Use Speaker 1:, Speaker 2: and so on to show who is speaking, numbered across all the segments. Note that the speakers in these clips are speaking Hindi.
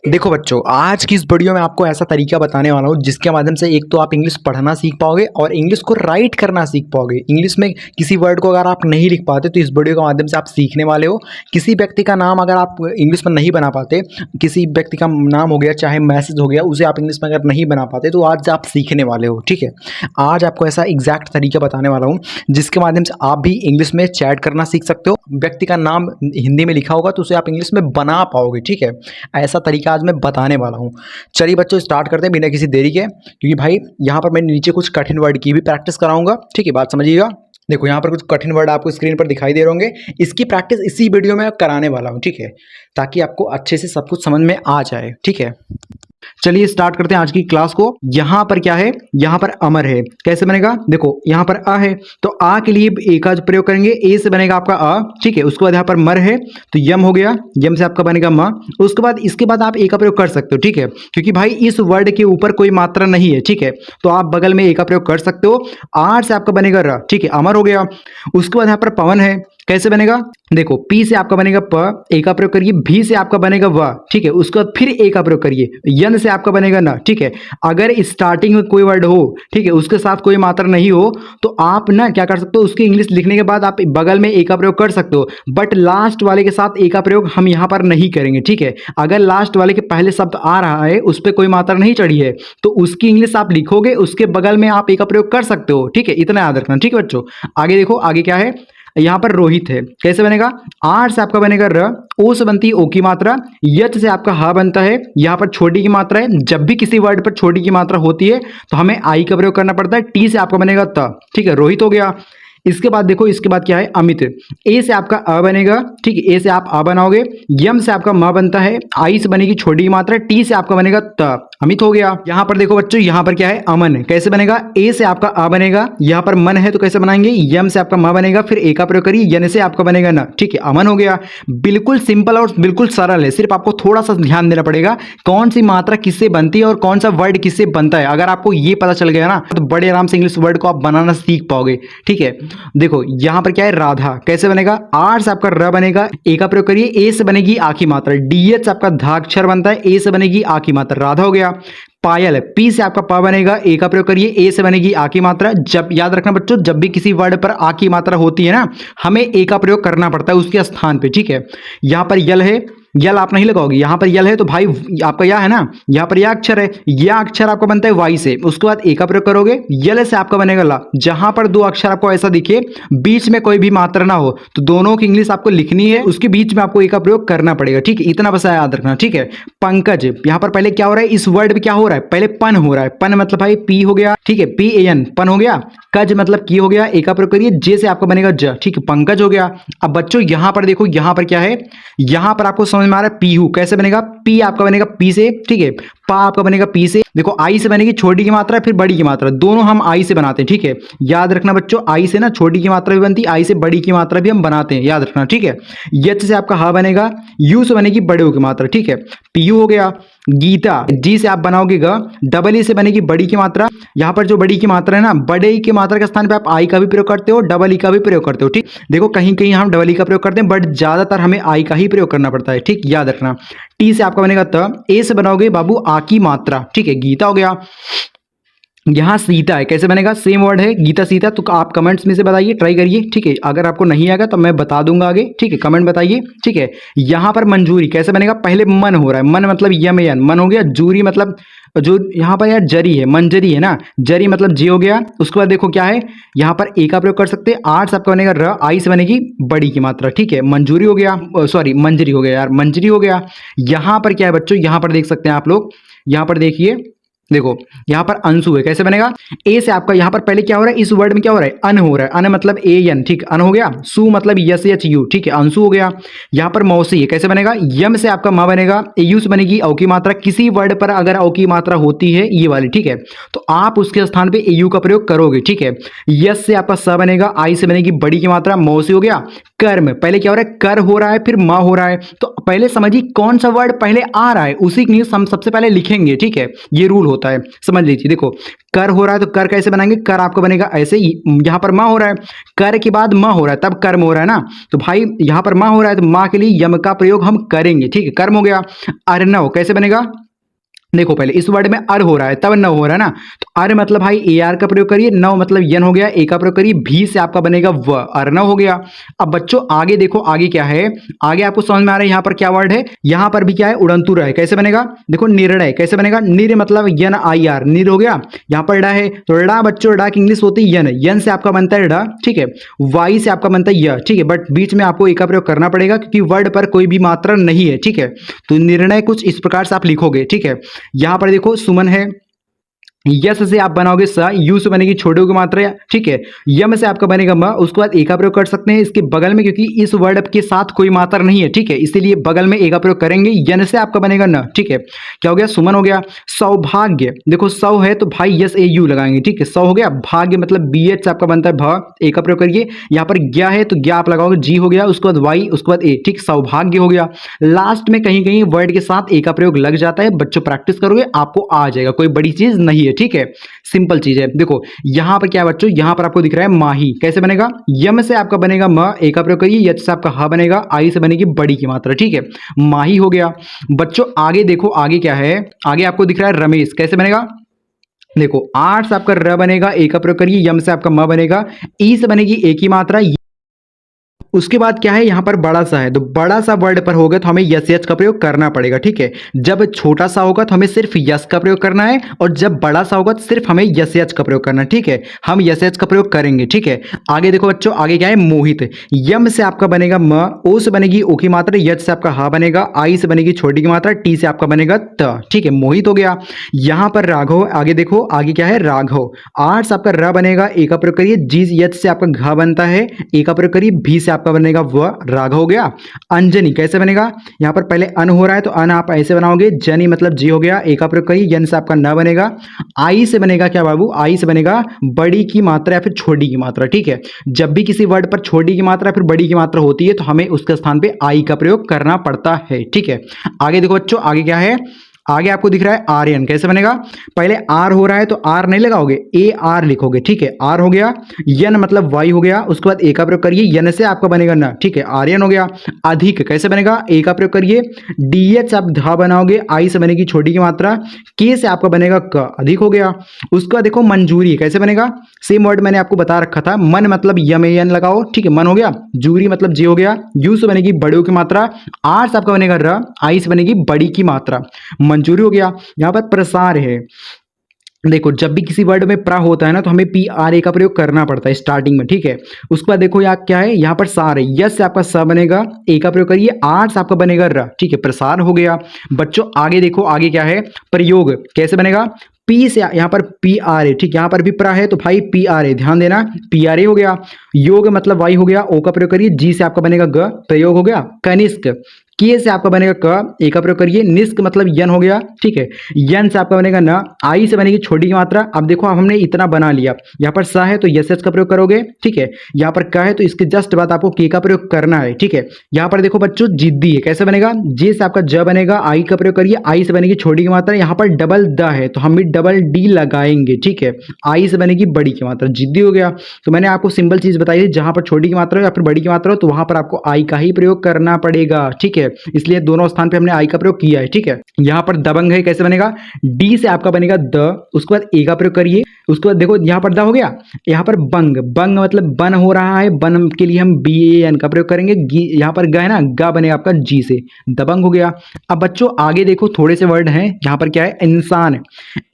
Speaker 1: देखो बच्चों, आज की इस वीडियो में आपको ऐसा तरीका बताने वाला हूँ जिसके माध्यम से एक तो आप इंग्लिश पढ़ना सीख पाओगे और इंग्लिश को राइट करना सीख पाओगे। इंग्लिश में किसी वर्ड को अगर आप नहीं लिख पाते तो इस वीडियो के माध्यम से आप सीखने वाले हो। किसी व्यक्ति का नाम अगर आप इंग्लिश में नहीं बना पाते, किसी व्यक्ति का नाम हो गया चाहे मैसेज हो गया, उसे आप इंग्लिश में अगर नहीं बना पाते तो आज आप सीखने वाले हो। ठीक है, आज आपको ऐसा एग्जैक्ट तरीका बताने वाला हूँ जिसके माध्यम से आप भी इंग्लिश में चैट करना सीख सकते हो। व्यक्ति का नाम हिंदी में लिखा होगा तो उसे आप इंग्लिश में बना पाओगे। ठीक है, ऐसा तरीका आज मैं बताने वाला हूँ। चलिए बच्चों, स्टार्ट करते हैं बिना किसी देरी के, क्योंकि भाई यहाँ पर मैं नीचे कुछ कठिन वर्ड की भी प्रैक्टिस कराऊंगा। ठीक है, बात समझिएगा। देखो यहाँ पर कुछ कठिन वर्ड आपको स्क्रीन पर दिखाई दे रहे होंगे, इसकी प्रैक्टिस इसी वीडियो में कराने वाला हूँ। ठीक है, ताकि आपको अच्छे से सब कुछ समझ में आ जाए। ठीक है, चलिए स्टार्ट करते हैं आज की क्लास को। यहां पर क्या है, यहां पर अमर है। कैसे बनेगा, देखो यहां पर अ है तो आ के लिए ए का जो प्रयोग करेंगे, ए से बनेगा आपका अ। ठीक है, उसके बाद यहां पर मर है तो यम हो गया, यम से आपका बनेगा म। उसके बाद इसके बाद आप ए का प्रयोग कर सकते हो। ठीक है, क्योंकि भाई इस वर्ड के ऊपर कोई मात्रा नहीं है। ठीक है, तो आप बगल में ए का प्रयोग कर सकते हो। आर से आपका बनेगा र। ठीक है, अमर हो गया। उसके बाद यहां पर पवन है। कैसे बनेगा, देखो पी से आपका बनेगा प, ए का प्रयोग करिए। भी से आपका बनेगा व। ठीक है, उसके बाद फिर ए का प्रयोग करिए। यन से आपका बनेगा न। ठीक है, अगर स्टार्टिंग में कोई वर्ड हो, ठीक है, उसके साथ कोई मात्रा नहीं हो तो आप ना क्या कर सकते हो, उसकी इंग्लिश लिखने के बाद आप बगल में ए का प्रयोग कर सकते हो, बट लास्ट वाले के साथ ए का प्रयोग हम यहाँ पर नहीं करेंगे। ठीक है, अगर लास्ट वाले के पहले शब्द आ रहा है, उस पर कोई मात्रा नहीं चढ़ी है, तो उसकी इंग्लिश आप लिखोगे, उसके बगल में आप ए का प्रयोग कर सकते हो। ठीक है, इतना याद रखना। ठीक है बच्चों, आगे देखो, आगे क्या है, यहाँ पर रोहित है। कैसे बनेगा, आर से आपका बनेगा र, ओ से बनती है ओ की मात्रा, यच से आपका ह बनता है। यहाँ पर छोटी की मात्रा है, जब भी किसी वर्ड पर छोटी की मात्रा होती है तो हमें आई का प्रयोग करना पड़ता है। टी से आपका बनेगा त। ठीक है, रोहित हो गया। इसके बाद देखो, इसके बाद क्या है, अमित। ए से आपका अ बनेगा। ठीक है, ए से आप आ बनाओगे, यम से आपका म बनता है, आई से बनेगी छोटी की मात्रा, टी से आपका बनेगा त। अमित हो गया। यहाँ पर देखो बच्चों, यहाँ पर क्या है, अमन। कैसे बनेगा, ए से आपका आ बनेगा, यहाँ पर मन है तो कैसे बनाएंगे, यम से आपका म बनेगा, फिर ए का प्रयोग करिए, यन से आपका बनेगा न। ठीक है, अमन हो गया। बिल्कुल सिंपल और बिल्कुल सरल है, सिर्फ आपको थोड़ा सा ध्यान देना पड़ेगा कौन सी मात्रा किससे बनती है और कौन सा वर्ड किससे बनता है। अगर आपको ये पता चल गया ना तो बड़े आराम से इंग्लिश वर्ड को आप बनाना सीख पाओगे। ठीक है, देखो यहां पर क्या है, राधा। कैसे बनेगा, आर से आपका र बनेगा, ए का प्रयोग करिए, ए से बनेगी आ की मात्रा, डीएच से आपका धा अक्षर बनता है, ए से बनेगी आ की मात्रा, राधा हो गया। पायल, पी से आपका प बनेगा, ए का प्रयोग करिए, ए से बनेगी आ की मात्रा। जब याद रखना बच्चों, जब भी किसी वर्ड पर आ की मात्रा होती है ना, हमें ए का प्रयोग करना पड़ता है उसके स्थान पे। ठीक है, यहाँ पर यल है, यल आप नहीं लगाओगे, यहाँ पर यल है तो भाई आपका या है ना, यहाँ पर या अक्षर है, या अक्षर आपका बनता है वाई से, उसके बाद ए का प्रयोग करोगे, यल से आपका बनेगा ला। जहां पर दो अक्षर आपको ऐसा दिखे, बीच में कोई भी मात्रा ना हो, तो दोनों की इंग्लिश आपको लिखनी है, उसके बीच में आपको ए का प्रयोग करना पड़ेगा। ठीक है, इतना बस याद रखना। ठीक है, पंकज, यहाँ पर पहले क्या हो रहा है, इस वर्ड में क्या हो रहा है, पहले पन हो रहा है। पन मतलब भाई पी हो गया। ठीक है, पी ए एन, पन हो गया। कज मतलब की हो गया, ए का प्रयोग करिए, जे से आपका बनेगा ज। ठीक है, पंकज हो गया। अब बच्चों यहाँ पर देखो, यहाँ पर क्या है, यहाँ पर आपको समझ में आ रहा है, पीहू। कैसे बनेगा, पी आपका बनेगा पी से। ठीक है, पा आपका बनेगा पी से। देखो आई से बनेगी छोटी की मात्रा फिर बड़ी की मात्रा, दोनों हम आई से बनाते हैं। ठीक है, याद रखना बच्चों, आई से ना छोटी की मात्रा भी बनती है, आई से बड़ी की मात्रा भी हम बनाते हैं, याद रखना। ठीक है, यच से आपका हा बनेगा, यू से बनेगी बड़े की मात्रा। ठीक है, पीयू हो गया। गीता, जी से आप बनाओगे ग, डबल ई से बनेगी बड़ी की मात्रा। यहाँ पर जो बड़ी की मात्रा है ना, बड़े ई की मात्रा के स्थान पे आप आई का भी प्रयोग करते हो, डबल ई का भी प्रयोग करते हो। ठीक, देखो कहीं कहीं हम डबल ई का प्रयोग करते हैं, बट ज्यादातर हमें आई का ही प्रयोग करना पड़ता है। ठीक, याद रखना। टी से आपका बनेगा त, ए से बनाओगे बाबू आ की मात्रा। ठीक है, गीता हो गया। यहाँ सीता है। कैसे बनेगा, सेम वर्ड है, गीता सीता। तो आप कमेंट्स में से बताइए, ट्राई करिए। ठीक है, अगर आपको नहीं आएगा तो मैं बता दूंगा आगे। ठीक है, कमेंट बताइए। ठीक है, यहाँ पर मंजूरी। कैसे बनेगा, पहले मन हो रहा है, मन मतलब यम यन, मन हो गया। जूरी मतलब जो यहाँ पर यार जरी है, मंजरी है ना, जरी मतलब जी हो गया। उसके बाद देखो क्या है, यहाँ पर ए का प्रयोग कर सकते हैं, आर से आपका बनेगा र, आई से बनेगी बड़ी की मात्रा। ठीक है, मंजूरी हो गया, सॉरी मंजरी हो गया यार, मंजरी हो गया। यहाँ पर क्या है बच्चों, यहाँ पर देख सकते हैं आप लोग, यहाँ पर देखिए, देखो यहाँ पर अंशु है। कैसे बनेगा, ए से आपका यहाँ पर पहले क्या हो रहा है, इस वर्ड में क्या हो रहा है, अन हो रहा है, अन मतलब ए एन। ठीक, अन हो गया। सु मतलब यस एच यू। ठीक है, अंशु हो गया। यहाँ पर मौसी है। कैसे बनेगा, यम से आपका मा बनेगा, ए यू से बनेगी औ की मात्रा। किसी वर्ड पर अगर औ की मात्रा होती है ये वाली, ठीक है, तो आप उसके स्थान पे ए यू का प्रयोग करोगे। ठीक है, यस से आपका स बनेगा, आई से बनेगी बड़ी की मात्रा, मौसी हो गया। कर्म, पहले क्या हो रहा है, कर हो रहा है फिर मा हो रहा है, तो पहले समझिए कौन सा वर्ड पहले आ रहा है उसी के लिए हम सबसे पहले लिखेंगे। ठीक है, ये रूल होता है। होता है, समझ लीजिए। देखो कर हो रहा है तो कर कैसे बनाएंगे, कर आपका बनेगा ऐसे ही, यहाँ पर माँ हो रहा है, कर के बाद माँ हो रहा है तब कर्म हो रहा है ना, तो भाई यहाँ पर माँ हो रहा है तो माँ के लिए यम का प्रयोग हम करेंगे, ठीक है, कर्म हो गया। अर्णव कैसे बनेगा, देखो पहले इस वर्ड में अर हो रहा है तब नव हो रहा है ना, तो अर मतलब भाई ए आर का प्रयोग करिए, नव मतलब यन हो गया, ए का प्रयोग करिए, भी से आपका बनेगा व, अर्णव हो गया। अब बच्चों आगे देखो, आगे क्या है, आगे आपको समझ में आ रहा है यहाँ पर क्या वर्ड है, यहाँ पर भी क्या है उड़ंतु है, कैसे बनेगा, देखो निर्णय कैसे बनेगा, निर मतलब यन आई आर, निर हो गया। यहाँ पर डा है तो डा बच्चों, डा की इंग्लिश होती है यन, यन से आपका बनता है डा, ठीक है, वाई से आपका बनता है य, ठीक है, बट बीच में आपको ए का प्रयोग करना पड़ेगा क्योंकि वर्ड पर कोई भी मात्रा नहीं है, ठीक है। तो निर्णय कुछ इस प्रकार से आप लिखोगे, ठीक है। यहां पर देखो सुमन है, यस से आप बनाओगे स, यू से बनेगी छोटे की मात्रा, ठीक है, यम से आपका बनेगा म, उसके बाद ए का प्रयोग कर सकते हैं इसके बगल में क्योंकि इस वर्ड के साथ कोई मात्रा नहीं है, ठीक है, इसीलिए बगल में ए का प्रयोग करेंगे, यन से आपका बनेगा न, ठीक है, क्या हो गया सुमन हो गया। सौभाग्य, देखो सौ है तो भाई यस ए यू लगाएंगे, ठीक है, सौ हो गया। भाग्य मतलब बी एच से आपका बनता है भ, ए का प्रयोग करिए, यहाँ पर ज्ञा है तो ज्ञा आप लगाओगे, जी हो गया, उसके बाद वाई, उसके बाद ए, ठीक, सौभाग्य हो गया। लास्ट में कहीं कहीं वर्ड के साथ ए का प्रयोग लग जाता है, बच्चों प्रैक्टिस करोगे आपको आ जाएगा, कोई बड़ी चीज नहीं है, ठीक है, सिंपल चीज है। देखो यहां पर क्या है बच्चों, यहां पर आपको दिख रहा है माही, कैसे बनेगा, यम से आपका बनेगा म, ए का प्रयोग करिए, यच से आपका ह बनेगा, आई से बनेगी बड़ी की मात्रा, ठीक है, माही हो गया। बच्चों आगे देखो, आगे क्या है, आगे आपको दिख रहा है रमेश, कैसे बनेगा, देखो आर से आपका र बनेगा, ए का प्रयोग करिए, यम से आपका म बनेगा, ई से बनेगी ए की मात्रा, उसके बाद क्या है यहाँ पर बड़ा सा है, तो बड़ा सा वर्ड पर होगा तो हमें यस यच का प्रयोग करना पड़ेगा, ठीक है। जब छोटा सा होगा तो हमें सिर्फ यस का प्रयोग करना है, और जब बड़ा सा होगा तो सिर्फ हमें यस यच का प्रयोग करना है, ठीक है, हम यस यच का प्रयोग करेंगे, ठीक है। आगे देखो बच्चों, आगे क्या है मोहित, यम से आपका बनेगा म, ओ से बनेगी ओ की मात्रा, यच से आपका हा बनेगा, आई से बनेगी छोटी की मात्रा, टी से आपका बनेगा त, ठीक है, मोहित हो गया। यहाँ पर राघव, आगे देखो आगे क्या है राघव, आर से आपका र बनेगा, ए का प्रयोग करिए, जी यच से आपका घ बनता है, ए का प्रयोग करिए, भी से आपका बनेगा व, राघव हो गया। अंजनी कैसे बनेगा, यहाँ पर पहले अन हो रहा है तो अन आप ऐसे बनाओगे, जनी मतलब जी हो गया, ए का प्रयोग करिए, यन से आपका न बनेगा, आई से बनेगा क्या बाबू, आई से बनेगा बड़ी की मात्रा या फिर छोटी की मात्रा, ठीक है। जब भी किसी वर्ड पर छोटी की मात्रा या फिर बड़ी की मात्रा होती है तो हमें उसके स्थान पे आई का प्रयोग करना पड़ता है, ठीक है। आगे देखो बच्चों, आगे क्या है, आगे आपको दिख रहा है आर्यन, कैसे बनेगा, पहले आर हो रहा है तो आर नहीं लगाओगे, ए आर लिखोगे, ठीक है, आर हो गया। यन मतलब वाई हो गया, उसके बाद ए का प्रयोग करिए, यन से आपका बनेगा न, ठीक है, आर्यन हो गया। अधिक कैसे बनेगा, ए का प्रयोग करिए, डी एच आप धा बनाओगे, आई से बनेगी छोटी की मात्रा, के से आपका बनेगा क, अधिक हो गया। उसके बाद देखो मंजूरी कैसे बनेगा, सेम वर्ड मैंने आपको बता रखा था, मन मतलब यम ए एन लगाओ, ठीक है, मन हो गया, जूरी मतलब जी हो गया, यू से बनेगी बड़ों की मात्रा, आर से आपका बनेगा र, आई से बनेगी बड़ी की मात्रा, मंजूरी हो गया। यहाँ पर प्रसार है, देखो जब भी किसी वर्ड में प्रा होता है ना तो हमें पी आर ए का प्रयोग करना पड़ता है स्टार्टिंग में, ठीक है। उसके बाद देखो यहाँ क्या है, यहाँ पर सार है, यस से आपका स बनेगा, ए का प्रयोग करिए, आर से आपका बनेगा र, ठीक है, प्रसार हो गया। बच्चों आगे देखो, आगे क्या है, प्रयोग कैसे बनेगा, पी से यहाँ पर पी आर ए, ठीक, यहाँ पर भी प्रा है तो भाई पी आर ए, ध्यान देना, पी आर ए हो गया। योग मतलब वाई हो गया, ओ का प्रयोग करिए, जी से आपका बनेगा ग, प्रयोग हो गया। कनिष्क, के से आपका बनेगा क, ए का प्रयोग करिए, निष्क मतलब यन हो गया, ठीक है, यन से आपका बनेगा न, आई से बनेगी छोटी की मात्रा। अब देखो अब हमने इतना बना लिया, यहाँ पर सा है तो यस एच का प्रयोग करोगे, ठीक है, यहाँ पर का है तो इसके जस्ट बाद आपको के का प्रयोग करना है, ठीक है। यहाँ पर देखो बच्चों जिद्दी है, कैसे बनेगा, जे से आपका ज बनेगा, आई का प्रयोग करिए, आई से बनेगी छोटी की मात्रा, यहाँ पर डबल द है तो हम भी डबल डी लगाएंगे, ठीक है, आई से बनेगी बड़ी की मात्रा, जिद्दी हो गया। तो मैंने आपको सिंपल चीज बताई थी, जहां पर छोटी की मात्रा हो या फिर बड़ी की मात्रा हो तो वहां पर आपको आई का ही प्रयोग करना पड़ेगा, ठीक है, इसलिए दोनों स्थान पे हमने आई का प्रयोग किया है, ठीक है। यहाँ पर दबंग है, कैसे बनेगा, डी से आपका बनेगा द, उसके बाद ए का प्रयोग करिए, उसके बाद देखो यहाँ पर द हो गया, यहाँ पर बंग, बंग मतलब बन हो रहा है, बन के लिए हम बी ए एन का प्रयोग करेंगे, यहाँ पर ग है ना, गा बनेगा आपका जी से, दबंग हो गया। अब बच्चों आगे देखो थोड़े से वर्ड हैं, यहाँ पर क्या है, इंसान,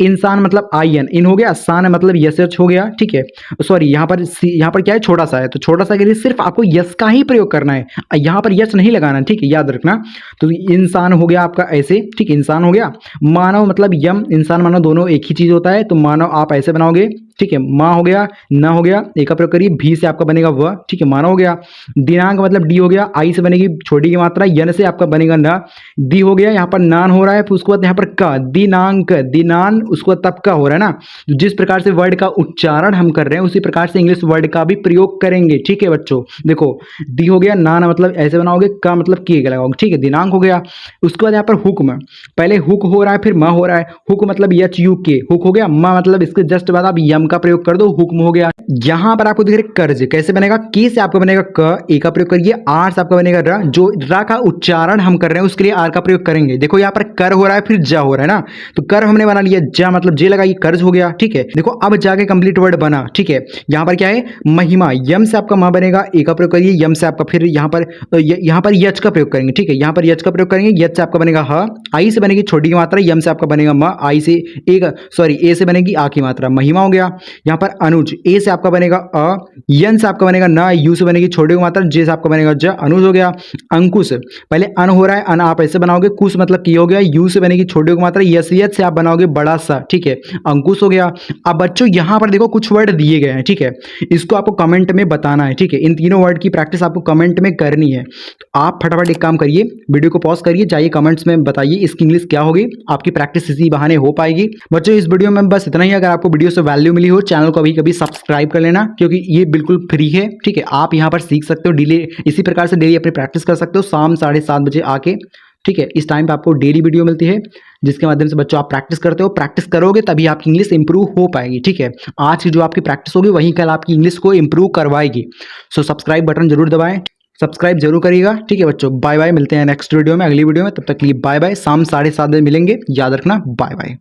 Speaker 1: इंसान मतलब आई एन, इन हो गया, सान मतलब यस एच हो गया, ठीक है, सॉरी यहाँ पर क्या है, छोटा सा है तो छोटा सा के लिए सिर्फ आपको यस का ही प्रयोग करना है, यहाँ पर यस नहीं लगाना, ठीक है, याद रखना। तो इंसान हो गया आपका ऐसे, ठीक, इंसान हो गया। मानव मतलब यम, इंसान मानव दोनों एक ही चीज होता है तो मानव आप ऐसे बनाओगे, ठीक है। माँ हो गया, न हो गया, ए का प्रयोग करिए, भी से आपका बनेगा व, ठीक है, माना हो गया। दिनांक मतलब डी हो गया, आई से बनेगी छोटी की मात्रा, यन से आपका बनेगा न, दी हो गया, यहाँ पर नान हो रहा है, फिर उसके बाद यहाँ पर का, दिनांक, दिनान, उसको तब का हो रहा है ना। तो जिस प्रकार से वर्ड का उच्चारण हम कर रहे हैं उसी प्रकार से इंग्लिश वर्ड का भी प्रयोग करेंगे, ठीक है बच्चों। देखो दी हो गया, नान मतलब ऐसे बनाओगे, का मतलब किए लगाओगे, ठीक है। दिनांक हो गया, उसके बाद यहाँ पर हुक्म, पहले हुक हो रहा है फिर म हो रहा है, हुक मतलब एच यू के, हुक हो गया, म मतलब इसके जस्ट बाद आप यम का प्रयोग कर दो, हुक्म हो गया। यहां पर आपको दिख रहा है कर्ज, कैसे बनेगा, के से आपका बनेगा क, ए का प्रयोग करिए, आर से आपका बनेगा र, जो र का उच्चारण हम कर रहे हैं उसके लिए आर का प्रयोग करेंगे। देखो यहाँ पर कर हो रहा है फिर जा हो रहा है ना, तो कर हमने बना लिया, जा मतलब जे लगाइए, कर्ज हो गया, ठीक है। देखो अब जाके कंप्लीट वर्ड बना, ठीक है। यहाँ पर क्या है, महिमा, यम से आपका म बनेगा, ए का प्रयोग करिए, यम से आपका फिर यहाँ पर यच का प्रयोग करेंगे, ठीक है। यहाँ पर यच का प्रयोग करेंगे, यच से आपका बनेगा ह, आई से बनेगी छोटी की मात्रा, यम से आपका बनेगा म, आई से ए से बनेगी आ की मात्रा, महिमा हो गया। यहाँ पर अनुज, ए से आपका बनेगा अ, यन से आपका बनेगा न, यू से बनेगी छोटी की मात्रा, जे से आपका बनेगा ज, अनुज हो गया। अंकुश, पहले अन हो रहा है, अन आप ऐसे बनाओगे, कुश मतलब की हो गया, यू से बनेगी छोटी की मात्रा, यस यच से आप बनाओगे बड़ा सा, ठीक है, अंकुश हो गया। अब बच्चों यहाँ पर देखो कुछ वर्ड दिए गए हैं, ठीक है, इसको आपको कमेंट में बताना है, ठीक है। इन तीनों वर्ड की प्रैक्टिस आपको कमेंट में करनी है, तो आप फटाफट एक काम करिए, वीडियो को पॉज करिए, जाइए कमेंट्स में बताइए इसकी इंग्लिश क्या होगी, आपकी प्रैक्टिस इसी बहाने हो पाएगी। बच्चों इस वीडियो में बस इतना ही। अगर आपको वीडियो से वैल्यू मिली हो, चैनल को अभी कभी सब्सक्राइब कर लेना, क्योंकि ये बिल्कुल फ्री है, ठीक है। आप यहाँ पर सीख सकते हो, डेली इसी प्रकार से डेली अपनी प्रैक्टिस कर सकते हो, शाम 7:30 बजे आके, ठीक है। इस टाइम पे आपको डेली वीडियो मिलती है, जिसके माध्यम से बच्चों आप प्रैक्टिस करते हो, प्रैक्टिस करोगे तभी आपकी इंग्लिश इंप्रूव हो पाएगी, ठीक है। आज की जो आपकी प्रैक्टिस होगी वही कल आपकी इंग्लिश को इंप्रूव करवाएगी। सो सब्सक्राइब बटन जरूर दबाएं, सब्सक्राइब जरूर करिएगा, ठीक है बच्चों। बाय बाय, मिलते हैं नेक्स्ट वीडियो में, अगली वीडियो में, तब तक के लिए बाय बाय। शाम 7:30 बजे मिलेंगे, याद रखना, बाय बाय।